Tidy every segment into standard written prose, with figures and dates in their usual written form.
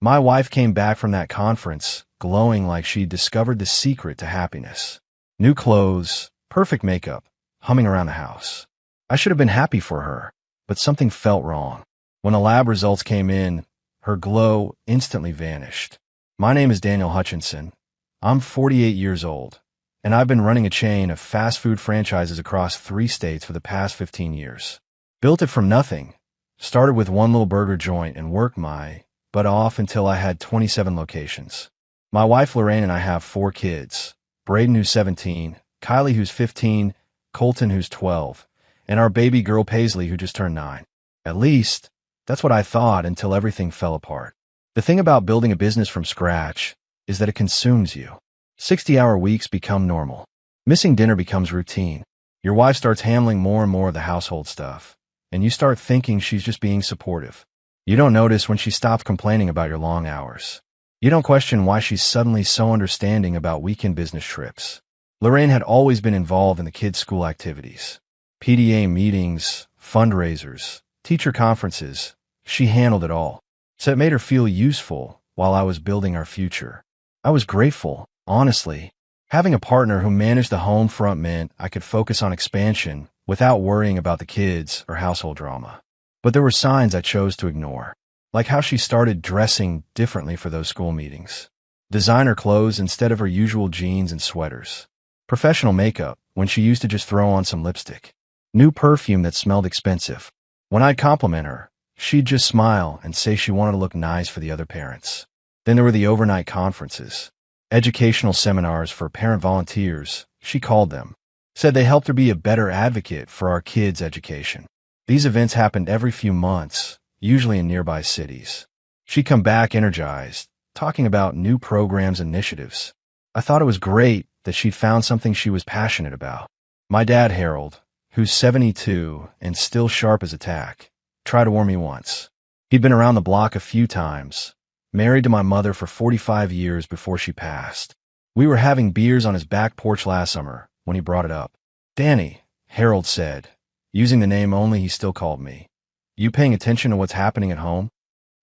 My wife came back from that conference, glowing like she'd discovered the secret to happiness. New clothes, perfect makeup, humming around the house. I should have been happy for her, but something felt wrong. When the lab results came in, her glow instantly vanished. My name is Daniel Hutchinson. I'm 48 years old, and I've been running a chain of fast food franchises across 3 states for the past 15 years. Built it from nothing. Started with one little burger joint and worked my butt off until I had 27 locations. My wife Lorraine and I have 4 kids. Braden, who's 17, Kylie, who's 15, Colton, who's 12, and our baby girl Paisley, who just turned 9. At least, that's what I thought until everything fell apart. The thing about building a business from scratch is that it consumes you. 60-hour weeks become normal. Missing dinner becomes routine. Your wife starts handling more and more of the household stuff, and you start thinking she's just being supportive. You don't notice when she stops complaining about your long hours. You don't question why she's suddenly so understanding about weekend business trips. Lorraine had always been involved in the kids' school activities. PTA meetings, fundraisers, teacher conferences. She handled it all. So it made her feel useful while I was building our future. I was grateful, honestly. Having a partner who managed the home front meant I could focus on expansion without worrying about the kids or household drama. But there were signs I chose to ignore, like how she started dressing differently for those school meetings. Designer clothes instead of her usual jeans and sweaters. Professional makeup when she used to just throw on some lipstick. New perfume that smelled expensive. When I'd compliment her, she'd just smile and say she wanted to look nice for the other parents. Then there were the overnight conferences. Educational seminars for parent volunteers, she called them. Said they helped her be a better advocate for our kids' education. These events happened every few months, usually in nearby cities. She'd come back energized, talking about new programs and initiatives. I thought it was great that she'd found something she was passionate about. My dad, Harold, who's 72 and still sharp as a tack, tried to warn me once. He'd been around the block a few times, married to my mother for 45 years before she passed. We were having beers on his back porch last summer when he brought it up. "Danny," Harold said, using the name only he still called me. "You paying attention to what's happening at home?"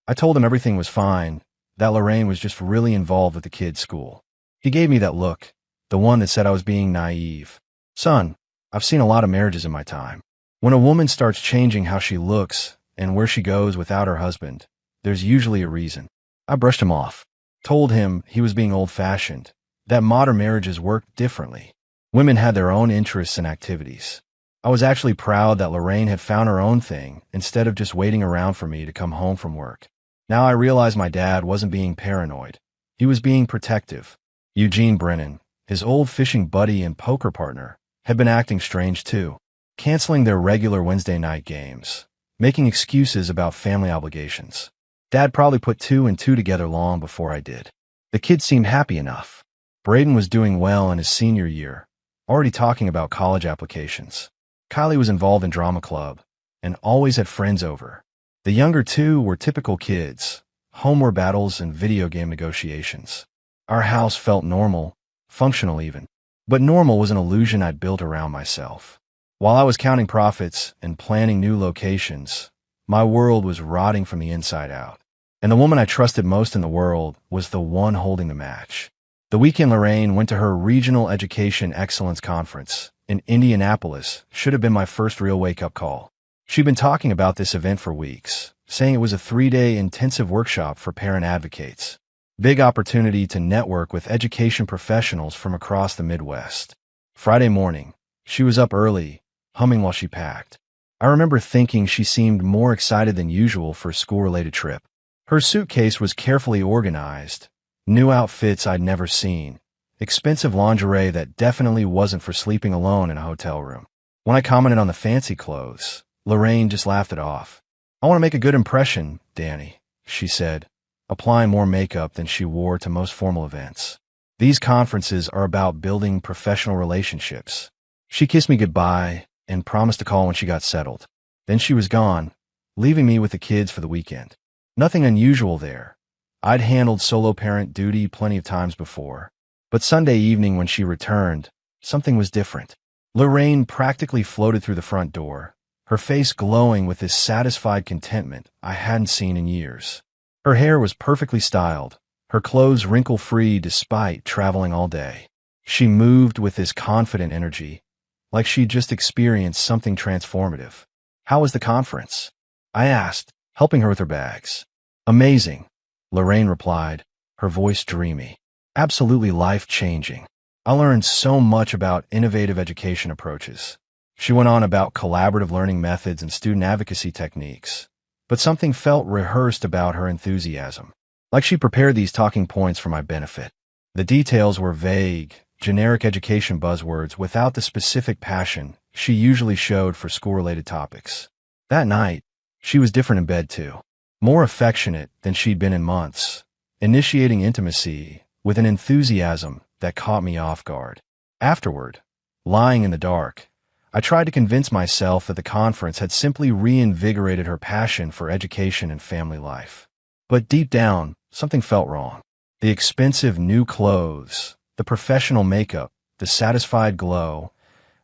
I told him everything was fine, that Lorraine was just really involved with the kids' school. He gave me that look, the one that said I was being naive. "Son, I've seen a lot of marriages in my time. When a woman starts changing how she looks and where she goes without her husband, there's usually a reason." I brushed him off, told him he was being old-fashioned, that modern marriages worked differently. Women had their own interests and activities. I was actually proud that Lorraine had found her own thing instead of just waiting around for me to come home from work. Now I realized my dad wasn't being paranoid. He was being protective. Eugene Brennan, his old fishing buddy and poker partner, had been acting strange too, canceling their regular Wednesday night games, making excuses about family obligations. Dad probably put 2 and 2 together long before I did. The kids seemed happy enough. Braden was doing well in his senior year, already talking about college applications. Kylie was involved in drama club and always had friends over. The younger 2 were typical kids, homeware battles and video game negotiations. Our house felt normal, functional even. But normal was an illusion I'd built around myself. While I was counting profits and planning new locations, my world was rotting from the inside out. And the woman I trusted most in the world was the one holding the match. The weekend Lorraine went to her Regional Education Excellence Conference in Indianapolis should have been my first real wake-up call. She'd been talking about this event for weeks, saying it was a 3-day intensive workshop for parent advocates. Big opportunity to network with education professionals from across the Midwest. Friday morning, she was up early, humming while she packed. I remember thinking she seemed more excited than usual for a school-related trip. Her suitcase was carefully organized, new outfits I'd never seen, expensive lingerie that definitely wasn't for sleeping alone in a hotel room. When I commented on the fancy clothes, Lorraine just laughed it off. "I want to make a good impression, Danny," she said, applying more makeup than she wore to most formal events. "These conferences are about building professional relationships." She kissed me goodbye and promised to call when she got settled. Then she was gone, leaving me with the kids for the weekend. Nothing unusual there. I'd handled solo parent duty plenty of times before. But Sunday evening when she returned, something was different. Lorraine practically floated through the front door, her face glowing with this satisfied contentment I hadn't seen in years. Her hair was perfectly styled, her clothes wrinkle-free despite traveling all day. She moved with this confident energy, like she'd just experienced something transformative. "How was the conference?" I asked, helping her with her bags. "Amazing," Lorraine replied, her voice dreamy. "Absolutely life-changing. I learned so much about innovative education approaches." She went on about collaborative learning methods and student advocacy techniques, but something felt rehearsed about her enthusiasm, like she prepared these talking points for my benefit. The details were vague, generic education buzzwords without the specific passion she usually showed for school-related topics. That night, she was different in bed too, more affectionate than she'd been in months, initiating intimacy with an enthusiasm that caught me off guard. Afterward, lying in the dark, I tried to convince myself that the conference had simply reinvigorated her passion for education and family life. But deep down, something felt wrong. The expensive new clothes, the professional makeup, the satisfied glow,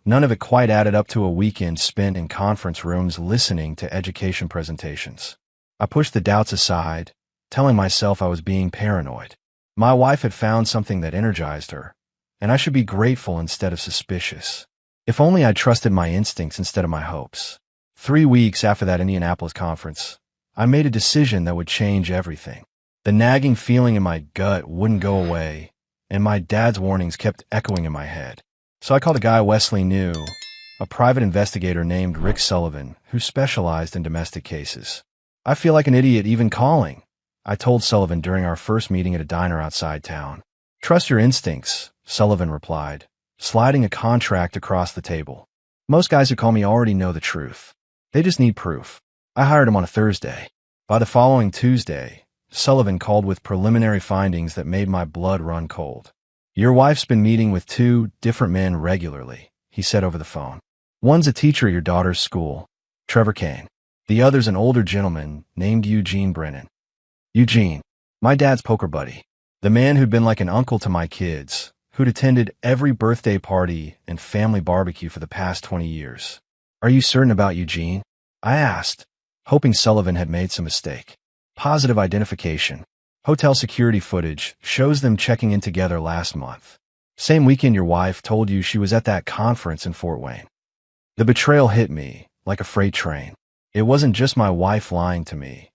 none of it quite added up to a weekend spent in conference rooms listening to education presentations. I pushed the doubts aside, telling myself I was being paranoid. My wife had found something that energized her, and I should be grateful instead of suspicious. If only I trusted my instincts instead of my hopes. 3 weeks after that Indianapolis conference, I made a decision that would change everything. The nagging feeling in my gut wouldn't go away, and my dad's warnings kept echoing in my head. So I called a guy Wesley knew, a private investigator named Rick Sullivan, who specialized in domestic cases. "I feel like an idiot even calling," I told Sullivan during our first meeting at a diner outside town. "Trust your instincts," Sullivan replied, sliding a contract across the table. "Most guys who call me already know the truth. They just need proof." I hired him on a Thursday. By the following Tuesday, Sullivan called with preliminary findings that made my blood run cold. "Your wife's been meeting with 2 different men regularly," he said over the phone. "One's a teacher at your daughter's school, Trevor Kane. The other's an older gentleman named Eugene Brennan." Eugene, my dad's poker buddy. The man who'd been like an uncle to my kids, who'd attended every birthday party and family barbecue for the past 20 years. "Are you certain about Eugene?" I asked, hoping Sullivan had made some mistake. "Positive identification. Hotel security footage shows them checking in together last month. Same weekend your wife told you she was at that conference in Fort Wayne." The betrayal hit me like a freight train. It wasn't just my wife lying to me.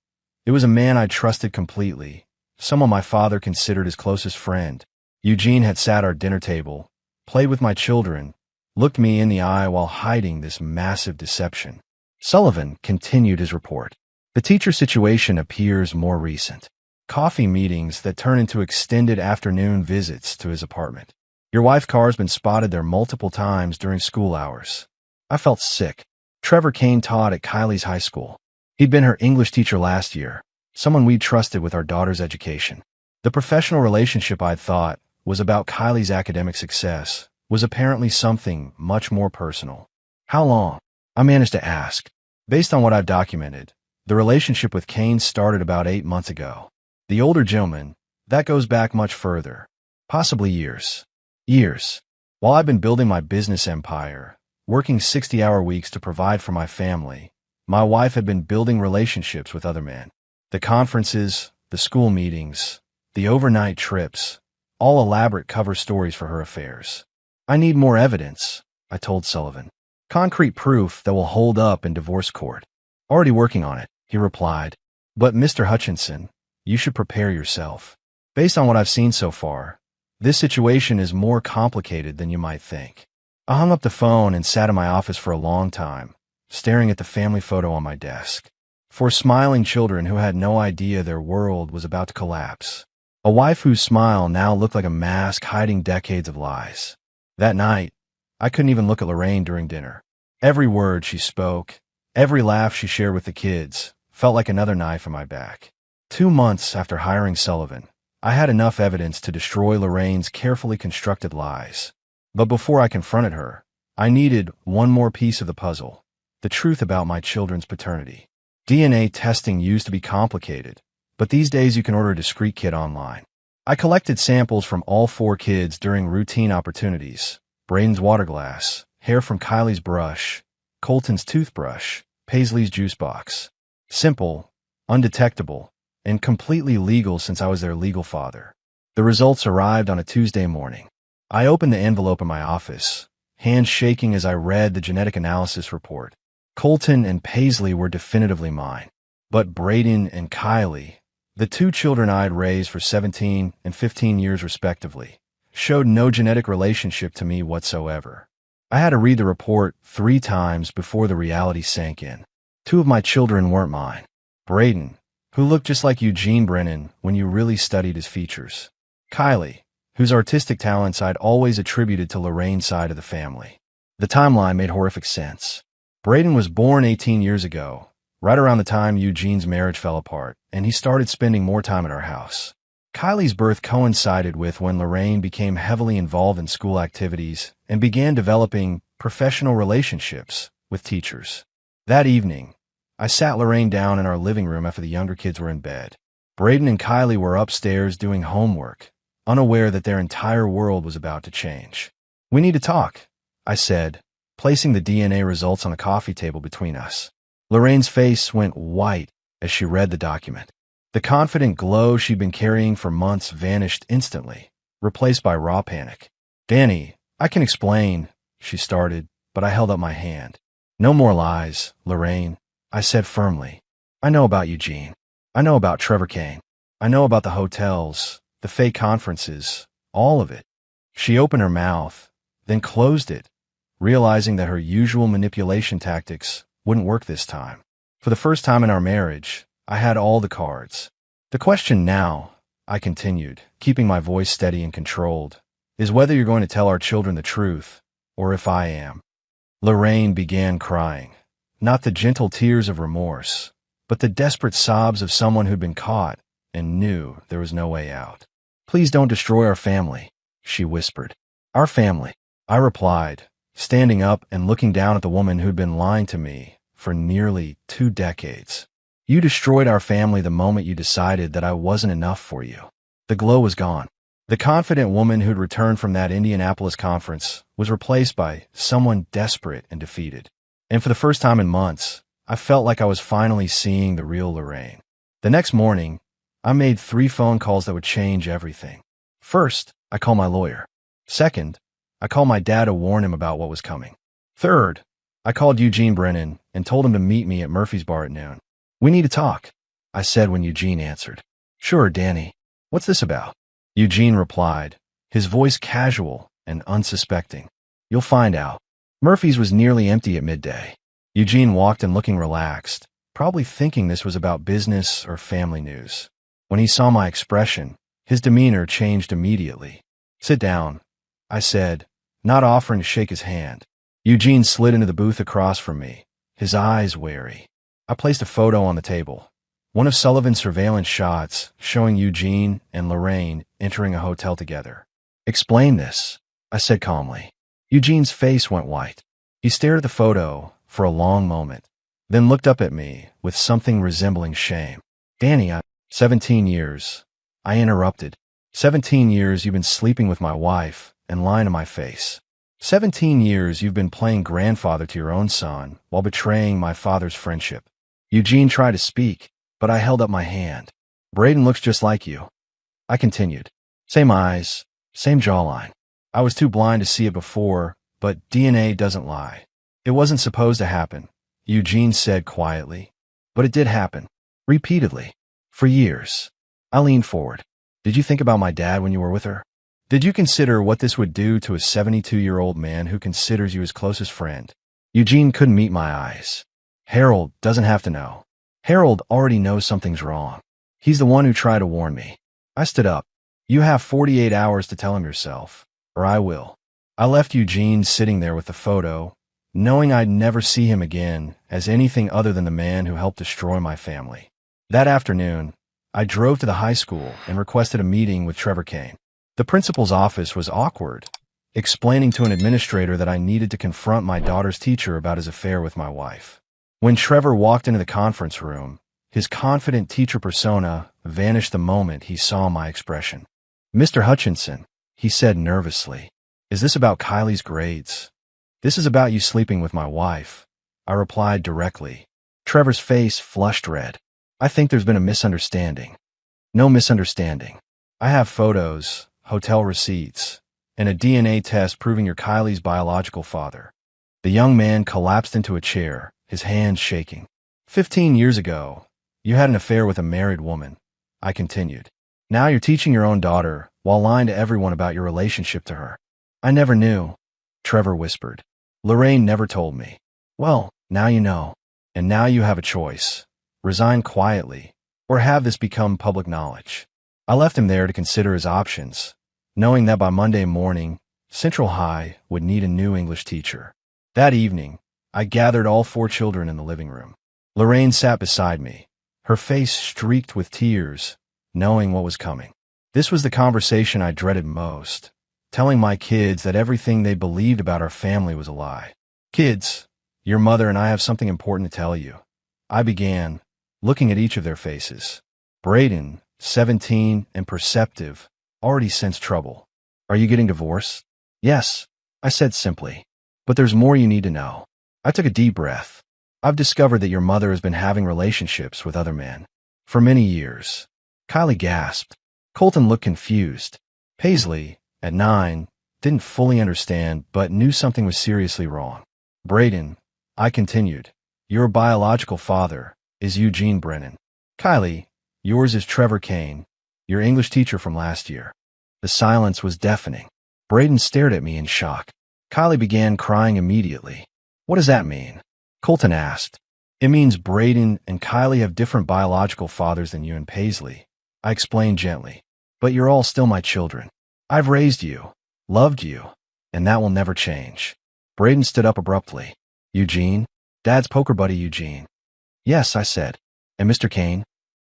It was a man I trusted completely, someone my father considered his closest friend. Eugene had sat at our dinner table, played with my children, looked me in the eye while hiding this massive deception. Sullivan continued his report. "The teacher situation appears more recent. Coffee meetings that turn into extended afternoon visits to his apartment. Your wife's car's been spotted there multiple times during school hours." I felt sick. Trevor Kane taught at Kylie's high school. He'd been her English teacher last year, someone we trusted with our daughter's education. The professional relationship I'd thought was about Kylie's academic success was apparently something much more personal. "How long?" I managed to ask. "Based on what I've documented, the relationship with Kane started about 8 months ago. The older gentleman, that goes back much further, possibly years." Years. While I've been building my business empire, working 60-hour weeks to provide for my family, my wife had been building relationships with other men. The conferences, the school meetings, the overnight trips, all elaborate cover stories for her affairs. "I need more evidence," I told Sullivan. "Concrete proof that will hold up in divorce court." "Already working on it," he replied. "But Mr. Hutchinson, you should prepare yourself. Based on what I've seen so far, this situation is more complicated than you might think." I hung up the phone and sat in my office for a long time, staring at the family photo on my desk. 4 smiling children who had no idea their world was about to collapse. A wife whose smile now looked like a mask hiding decades of lies. That night, I couldn't even look at Lorraine during dinner. Every word she spoke, every laugh she shared with the kids, felt like another knife in my back. 2 months after hiring Sullivan, I had enough evidence to destroy Lorraine's carefully constructed lies. But before I confronted her, I needed one more piece of the puzzle: the truth about my children's paternity. DNA testing used to be complicated, but these days you can order a discrete kit online. I collected samples from all 4 kids during routine opportunities: Braden's water glass, hair from Kylie's brush, Colton's toothbrush, Paisley's juice box. Simple, undetectable, and completely legal since I was their legal father. The results arrived on a Tuesday morning. I opened the envelope in my office, hands shaking as I read the genetic analysis report. Colton and Paisley were definitively mine. But Braden and Kylie, the two children I had raised for 17 and 15 years respectively, showed no genetic relationship to me whatsoever. I had to read the report 3 times before the reality sank in. 2 of my children weren't mine. Braden, who looked just like Eugene Brennan when you really studied his features. Kylie, whose artistic talents I'd always attributed to Lorraine's side of the family. The timeline made horrific sense. Braden was born 18 years ago, right around the time Eugene's marriage fell apart, and he started spending more time at our house. Kylie's birth coincided with when Lorraine became heavily involved in school activities and began developing professional relationships with teachers. That evening, I sat Lorraine down in our living room after the younger kids were in bed. Braden and Kylie were upstairs doing homework, unaware that their entire world was about to change. "We need to talk," I said, placing the DNA results on the coffee table between us. Lorraine's face went white as she read the document. The confident glow she'd been carrying for months vanished instantly, replaced by raw panic. "Danny, I can explain," she started, but I held up my hand. "No more lies, Lorraine," I said firmly. "I know about Eugene. I know about Trevor Kane. I know about the hotels, the fake conferences, all of it." She opened her mouth, then closed it, realizing that her usual manipulation tactics wouldn't work this time. For the first time in our marriage, I had all the cards. "The question now," I continued, keeping my voice steady and controlled, "is whether you're going to tell our children the truth, or if I am." Lorraine began crying, not the gentle tears of remorse, but the desperate sobs of someone who'd been caught and knew there was no way out. "Please don't destroy our family," she whispered. "Our family," I replied, standing up and looking down at the woman who'd been lying to me for nearly 2 decades. "You destroyed our family the moment you decided that I wasn't enough for you." The glow was gone. The confident woman who'd returned from that Indianapolis conference was replaced by someone desperate and defeated. And for the first time in months, I felt like I was finally seeing the real Lorraine. The next morning, I made 3 phone calls that would change everything. First, I called my lawyer. Second, I called my dad to warn him about what was coming. Third, I called Eugene Brennan and told him to meet me at Murphy's Bar at noon. "We need to talk," I said when Eugene answered. "Sure, Danny. What's this about?" Eugene replied, his voice casual and unsuspecting. "You'll find out." Murphy's was nearly empty at midday. Eugene walked in looking relaxed, probably thinking this was about business or family news. When he saw my expression, his demeanor changed immediately. "Sit down," I said, not offering to shake his hand. Eugene slid into the booth across from me, his eyes wary. I placed a photo on the table, one of Sullivan's surveillance shots showing Eugene and Lorraine entering a hotel together. "Explain this," I said calmly. Eugene's face went white. He stared at the photo for a long moment, then looked up at me with something resembling shame. "Danny, 17 years. I interrupted. 17 years you've been sleeping with my wife and lying to my face. 17 years you've been playing grandfather to your own son while betraying my father's friendship." Eugene tried to speak, but I held up my hand. "Braden looks just like you," I continued. "Same eyes, same jawline. I was too blind to see it before, but DNA doesn't lie." "It wasn't supposed to happen," Eugene said quietly. "But it did happen. Repeatedly. For years." I leaned forward. "Did you think about my dad when you were with her? Did you consider what this would do to a 72-year-old man who considers you his closest friend?" Eugene couldn't meet my eyes. "Harold doesn't have to know. Harold already knows something's wrong. He's the one who tried to warn me." I stood up. "You have 48 hours to tell him yourself, or I will." I left Eugene sitting there with the photo, knowing I'd never see him again as anything other than the man who helped destroy my family. That afternoon, I drove to the high school and requested a meeting with Trevor Kane. The principal's office was awkward, explaining to an administrator that I needed to confront my daughter's teacher about his affair with my wife. When Trevor walked into the conference room, his confident teacher persona vanished the moment he saw my expression. "Mr. Hutchinson," he said nervously, "is this about Kylie's grades?" "This is about you sleeping with my wife," I replied directly. Trevor's face flushed red. I think there's been a misunderstanding. No misunderstanding. I have photos, hotel receipts, and a DNA test proving you're Kylie's biological father. The young man collapsed into a chair, his hands shaking. 15 years ago, you had an affair with a married woman, I continued. Now you're teaching your own daughter while lying to everyone about your relationship to her. I never knew, Trevor whispered. Lorraine never told me. Well, now you know. And now you have a choice. Resign quietly, or have this become public knowledge. I left him there to consider his options, knowing that by Monday morning, Central High would need a new English teacher. That evening, I gathered all 4 children in the living room. Lorraine sat beside me, her face streaked with tears, knowing what was coming. This was the conversation I dreaded most, telling my kids that everything they believed about our family was a lie. Kids, your mother and I have something important to tell you. I began, looking at each of their faces. Braden, 17 and perceptive, already sensed trouble. Are you getting divorced? Yes, I said simply. But there's more you need to know. I took a deep breath. I've discovered that your mother has been having relationships with other men. For many years. Kylie gasped. Colton looked confused. Paisley, at 9, didn't fully understand but knew something was seriously wrong. Braden, I continued, your biological father is Eugene Brennan. Kylie, yours is Trevor Kane, your English teacher from last year. The silence was deafening. Braden stared at me in shock. Kylie began crying immediately. What does that mean? Colton asked. It means Braden and Kylie have different biological fathers than you and Paisley. I explained gently. But you're all still my children. I've raised you, loved you, and that will never change. Braden stood up abruptly. Eugene? Dad's poker buddy Eugene. Yes, I said. And Mr. Kane?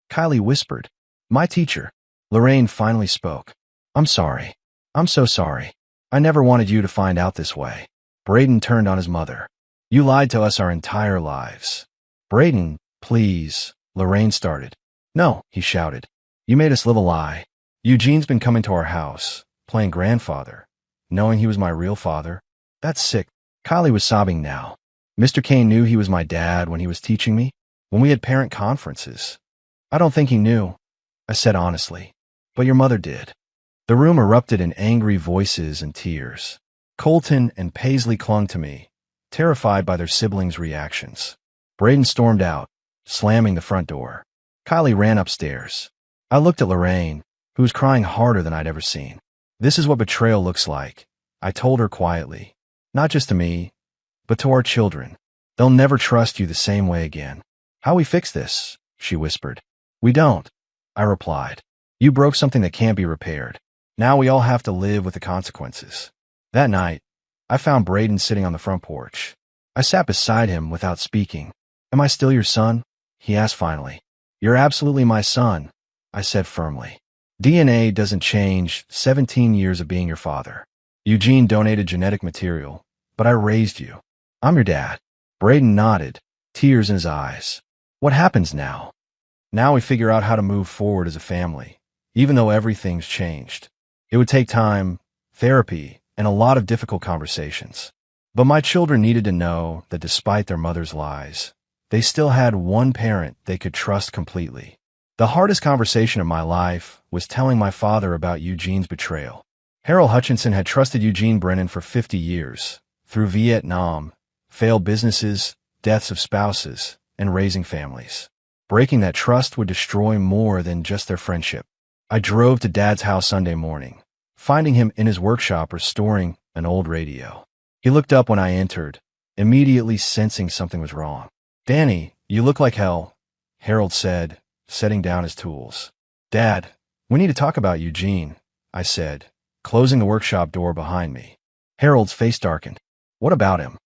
Kylie whispered. My teacher. Lorraine finally spoke. I'm sorry. I'm so sorry. I never wanted you to find out this way. Braden turned on his mother. You lied to us our entire lives. Braden, please, Lorraine started. No, he shouted. You made us live a lie. Eugene's been coming to our house, playing grandfather, knowing he was my real father. That's sick. Kylie was sobbing now. Mr. Kane knew he was my dad when he was teaching me, when we had parent conferences. I don't think he knew, I said honestly. But your mother did. The room erupted in angry voices and tears. Colton and Paisley clung to me, terrified by their siblings' reactions. Braden stormed out, slamming the front door. Kylie ran upstairs. I looked at Lorraine, who was crying harder than I'd ever seen. This is what betrayal looks like, I told her quietly. Not just to me, but to our children. They'll never trust you the same way again. How we fix this? She whispered. We don't, I replied. You broke something that can't be repaired. Now we all have to live with the consequences. That night, I found Braden sitting on the front porch. I sat beside him without speaking. Am I still your son? He asked finally. You're absolutely my son, I said firmly. DNA doesn't change 17 years of being your father. Eugene donated genetic material, but I raised you. I'm your dad. Braden nodded, tears in his eyes. What happens now? Now we figure out how to move forward as a family, even though everything's changed. It would take time, therapy, and a lot of difficult conversations. But my children needed to know that despite their mother's lies, they still had one parent they could trust completely. The hardest conversation of my life was telling my father about Eugene's betrayal. Harold Hutchinson had trusted Eugene Brennan for 50 years, through Vietnam, failed businesses, deaths of spouses, and raising families. Breaking that trust would destroy more than just their friendship. I drove to Dad's house Sunday morning, finding him in his workshop restoring an old radio. He looked up when I entered, immediately sensing something was wrong. Danny, you look like hell, Harold said, setting down his tools. Dad, we need to talk about Eugene, I said, closing the workshop door behind me. Harold's face darkened. What about him?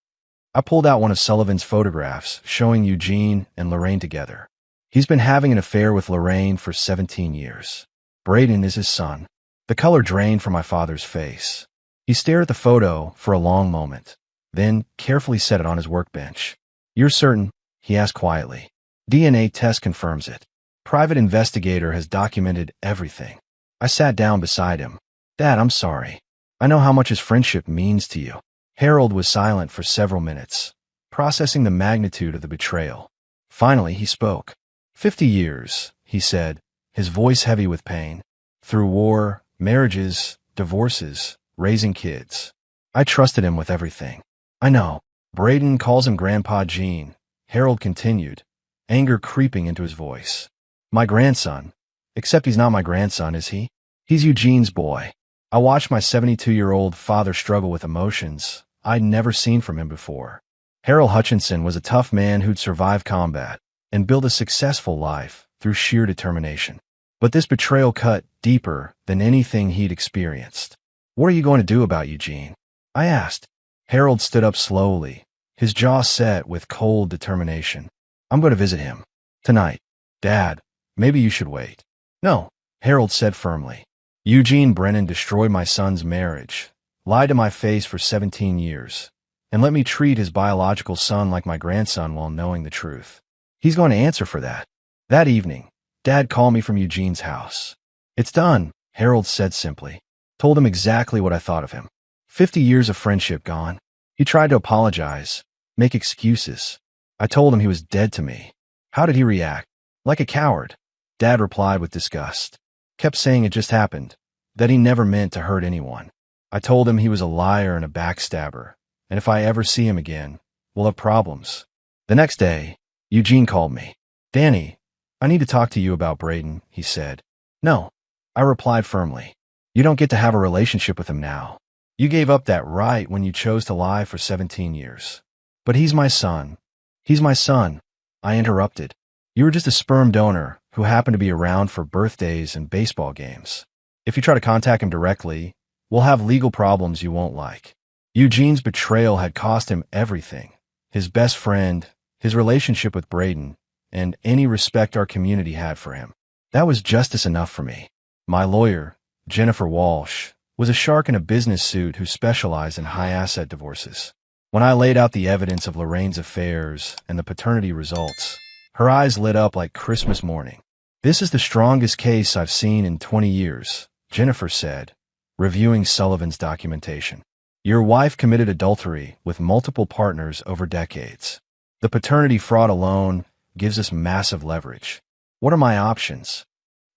I pulled out one of Sullivan's photographs showing Eugene and Lorraine together. He's been having an affair with Lorraine for 17 years. Braden is his son. The color drained from my father's face. He stared at the photo for a long moment, then carefully set it on his workbench. You're certain? He asked quietly. DNA test confirms it. Private investigator has documented everything. I sat down beside him. Dad, I'm sorry. I know how much his friendship means to you. Harold was silent for several minutes, processing the magnitude of the betrayal. Finally, he spoke. 50 years, he said, his voice heavy with pain. Through war, marriages, divorces, raising kids. I trusted him with everything. I know. Braden calls him Grandpa Gene, Harold continued, anger creeping into his voice. My grandson. Except he's not my grandson, is he? He's Eugene's boy. I watched my 72-year-old father struggle with emotions I'd never seen from him before. Harold Hutchinson was a tough man who'd survived combat and built a successful life through sheer determination. But this betrayal cut deeper than anything he'd experienced. What are you going to do about Eugene? I asked. Harold stood up slowly, his jaw set with cold determination. I'm going to visit him. Tonight. Dad, maybe you should wait. No, Harold said firmly. Eugene Brennan destroyed my son's marriage, lied to my face for 17 years, and let me treat his biological son like my grandson while knowing the truth. He's going to answer for that. That evening, Dad called me from Eugene's house. It's done, Harold said simply. Told him exactly what I thought of him. 50 years of friendship gone. He tried to apologize, make excuses. I told him he was dead to me. How did he react? Like a coward. Dad replied with disgust. Kept saying it just happened, that he never meant to hurt anyone. I told him he was a liar and a backstabber, and if I ever see him again, we'll have problems. The next day, Eugene called me. Danny, I need to talk to you about Braden, he said. No, I replied firmly. You don't get to have a relationship with him now. You gave up that right when you chose to lie for 17 years. But he's my son. He's my son, I interrupted. You were just a sperm donor who happened to be around for birthdays and baseball games. If you try to contact him directly, we'll have legal problems you won't like. Eugene's betrayal had cost him everything. His best friend, his relationship with Braden, and any respect our community had for him. That was justice enough for me. My lawyer, Jennifer Walsh, was a shark in a business suit who specialized in high-asset divorces. When I laid out the evidence of Lorraine's affairs and the paternity results, her eyes lit up like Christmas morning. This is the strongest case I've seen in 20 years, Jennifer said, reviewing Sullivan's documentation. Your wife committed adultery with multiple partners over decades. The paternity fraud alone gives us massive leverage. What are my options?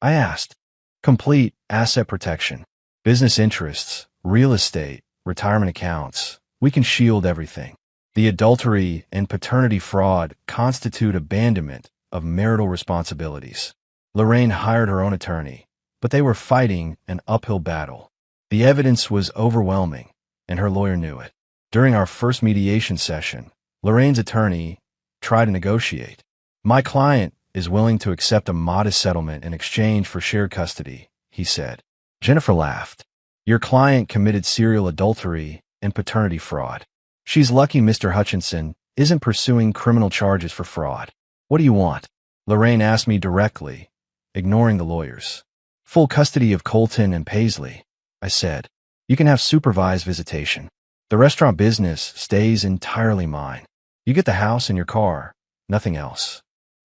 I asked. Complete asset protection. Business interests, real estate, retirement accounts. We can shield everything. The adultery and paternity fraud constitute abandonment of marital responsibilities. Lorraine hired her own attorney, but they were fighting an uphill battle. The evidence was overwhelming, and her lawyer knew it. During our first mediation session, Lorraine's attorney tried to negotiate. My client is willing to accept a modest settlement in exchange for shared custody, he said. Jennifer laughed. Your client committed serial adultery and paternity fraud. She's lucky Mr. Hutchinson isn't pursuing criminal charges for fraud. What do you want? Lorraine asked me directly, ignoring the lawyers. Full custody of Colton and Paisley, I said. You can have supervised visitation. The restaurant business stays entirely mine. You get the house and your car, nothing else.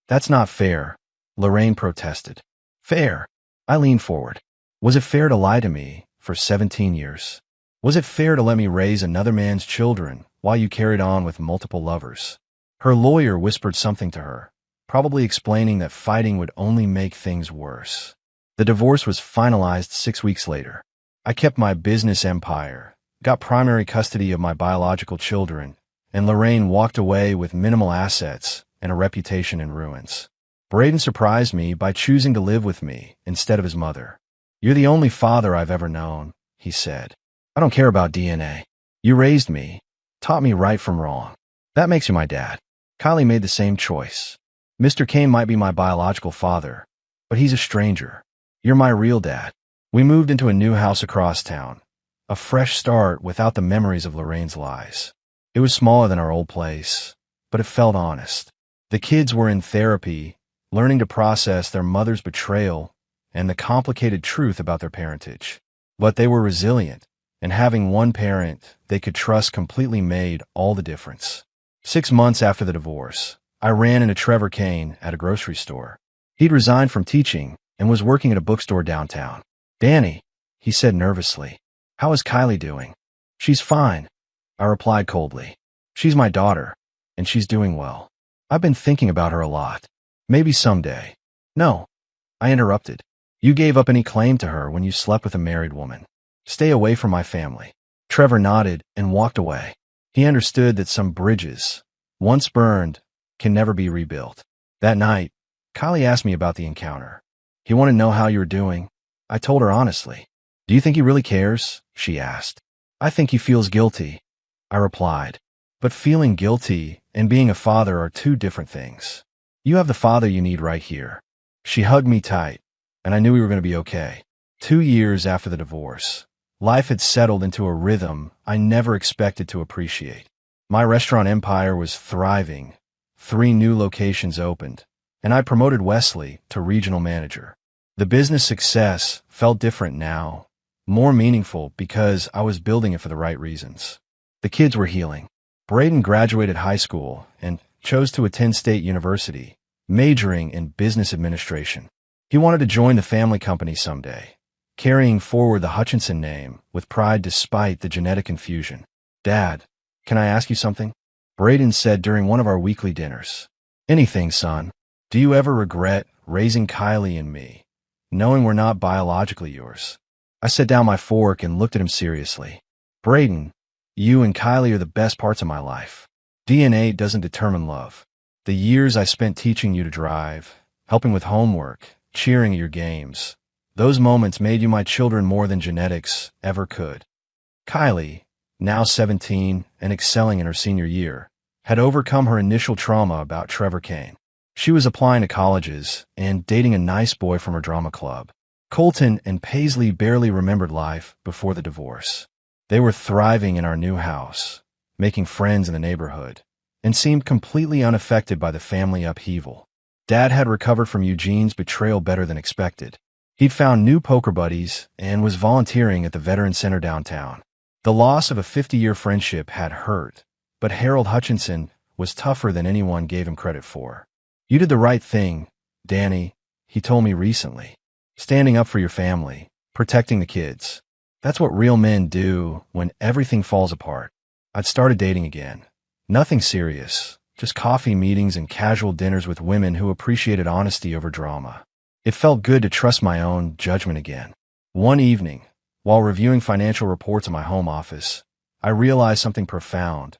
That's not fair, Lorraine protested. Fair? I leaned forward. Was it fair to lie to me for 17 years? Was it fair to let me raise another man's children while you carried on with multiple lovers? Her lawyer whispered something to her, probably explaining that fighting would only make things worse. The divorce was finalized 6 weeks later. I kept my business empire, got primary custody of my biological children, and Lorraine walked away with minimal assets and a reputation in ruins. Braden surprised me by choosing to live with me instead of his mother. You're the only father I've ever known, he said. I don't care about DNA. You raised me, taught me right from wrong. That makes you my dad. Kylie made the same choice. Mr. Kane might be my biological father, but he's a stranger. You're my real dad. We moved into a new house across town, a fresh start without the memories of Lorraine's lies. It was smaller than our old place, but it felt honest. The kids were in therapy, learning to process their mother's betrayal and the complicated truth about their parentage. But they were resilient, and having one parent they could trust completely made all the difference. 6 months after the divorce, I ran into Trevor Kane at a grocery store. He'd resigned from teaching and was working at a bookstore downtown. Danny, he said nervously, how is Kylie doing? She's fine, I replied coldly. She's my daughter, and she's doing well. I've been thinking about her a lot. Maybe someday. No, I interrupted. You gave up any claim to her when you slept with a married woman. Stay away from my family. Trevor nodded and walked away. He understood that some bridges, once burned, can never be rebuilt. That night, Kylie asked me about the encounter. He wanted to know how you were doing. I told her honestly. Do you think he really cares? She asked. I think he feels guilty, I replied. But feeling guilty and being a father are two different things. You have the father you need right here. She hugged me tight, and I knew we were going to be okay. 2 years after the divorce, life had settled into a rhythm I never expected to appreciate. My restaurant empire was thriving. 3 new locations opened, and I promoted Wesley to regional manager. The business success felt different now, more meaningful because I was building it for the right reasons. The kids were healing. Braden graduated high school and chose to attend State University, majoring in business administration. He wanted to join the family company someday, carrying forward the Hutchinson name with pride despite the genetic confusion. Dad, can I ask you something? Braden said during one of our weekly dinners. Anything, son. Do you ever regret raising Kylie and me, knowing we're not biologically yours? I set down my fork and looked at him seriously. Braden, you and Kylie are the best parts of my life. DNA doesn't determine love. The years I spent teaching you to drive, helping with homework, cheering at your games, those moments made you my children more than genetics ever could. Kylie, now 17 and excelling in her senior year, had overcome her initial trauma about Trevor Kane. She was applying to colleges and dating a nice boy from her drama club. Colton and Paisley barely remembered life before the divorce. They were thriving in our new house, making friends in the neighborhood, and seemed completely unaffected by the family upheaval. Dad had recovered from Eugene's betrayal better than expected. He'd found new poker buddies and was volunteering at the Veteran Center downtown. The loss of a 50-year friendship had hurt, but Harold Hutchinson was tougher than anyone gave him credit for. You did the right thing, Danny, he told me recently. Standing up for your family, protecting the kids. That's what real men do when everything falls apart. I'd started dating again. Nothing serious, just coffee meetings and casual dinners with women who appreciated honesty over drama. It felt good to trust my own judgment again. One evening, while reviewing financial reports in my home office, I realized something profound.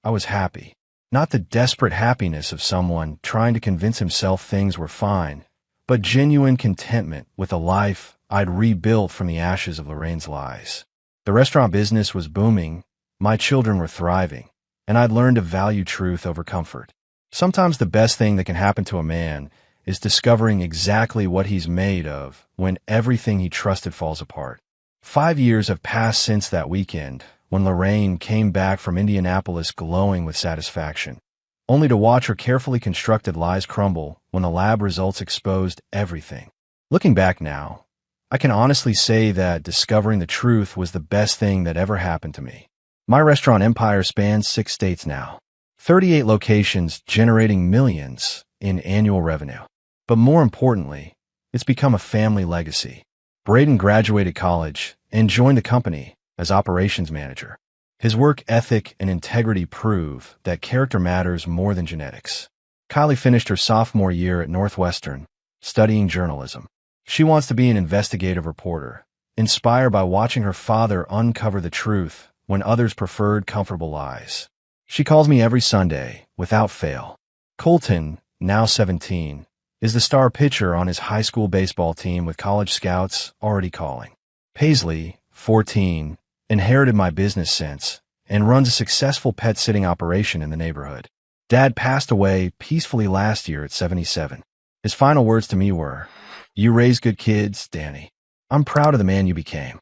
I was happy. Not the desperate happiness of someone trying to convince himself things were fine, but genuine contentment with a life I'd rebuilt from the ashes of Lorraine's lies. The restaurant business was booming, my children were thriving, and I'd learned to value truth over comfort. Sometimes the best thing that can happen to a man is discovering exactly what he's made of when everything he trusted falls apart. 5 years have passed since that weekend, when Lorraine came back from Indianapolis glowing with satisfaction, only to watch her carefully constructed lies crumble when the lab results exposed everything. Looking back now, I can honestly say that discovering the truth was the best thing that ever happened to me. My restaurant empire spans 6 states now, 38 locations generating millions in annual revenue. But more importantly, it's become a family legacy. Braden graduated college and joined the company as operations manager. His work ethic and integrity prove that character matters more than genetics. Kylie finished her sophomore year at Northwestern, studying journalism. She wants to be an investigative reporter, inspired by watching her father uncover the truth when others preferred comfortable lies. She calls me every Sunday, without fail. Colton, now 17, is the star pitcher on his high school baseball team with college scouts already calling. Paisley, 14, inherited my business sense and runs a successful pet sitting operation in the neighborhood. Dad passed away peacefully last year at 77. His final words to me were, "You raised good kids, Danny. I'm proud of the man you became."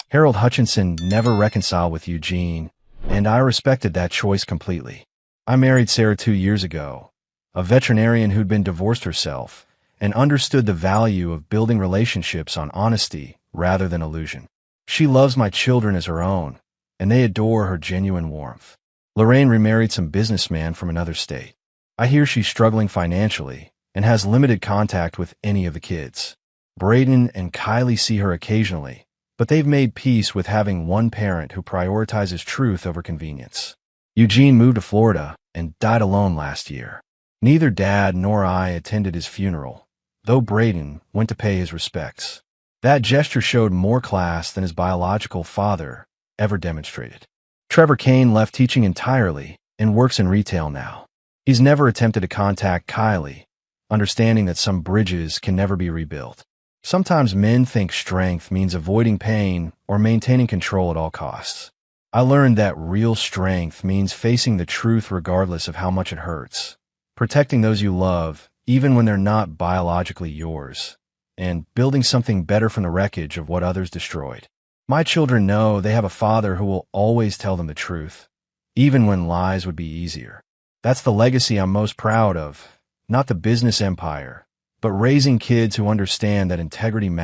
Harold Hutchinson never reconciled with Eugene, and I respected that choice completely. I married Sarah 2 years ago, a veterinarian who'd been divorced herself and understood the value of building relationships on honesty rather than illusion. She loves my children as her own, and they adore her genuine warmth. Lorraine remarried some businessman from another state. I hear she's struggling financially and has limited contact with any of the kids. Braden and Kylie see her occasionally, but they've made peace with having one parent who prioritizes truth over convenience. Eugene moved to Florida and died alone last year. Neither Dad nor I attended his funeral, though Braden went to pay his respects. That gesture showed more class than his biological father ever demonstrated. Trevor Kane left teaching entirely and works in retail now. He's never attempted to contact Kylie, understanding that some bridges can never be rebuilt. Sometimes men think strength means avoiding pain or maintaining control at all costs. I learned that real strength means facing the truth regardless of how much it hurts, protecting those you love even when they're not biologically yours, and building something better from the wreckage of what others destroyed. My children know they have a father who will always tell them the truth, even when lies would be easier. That's the legacy I'm most proud of, not the business empire, but raising kids who understand that integrity matters.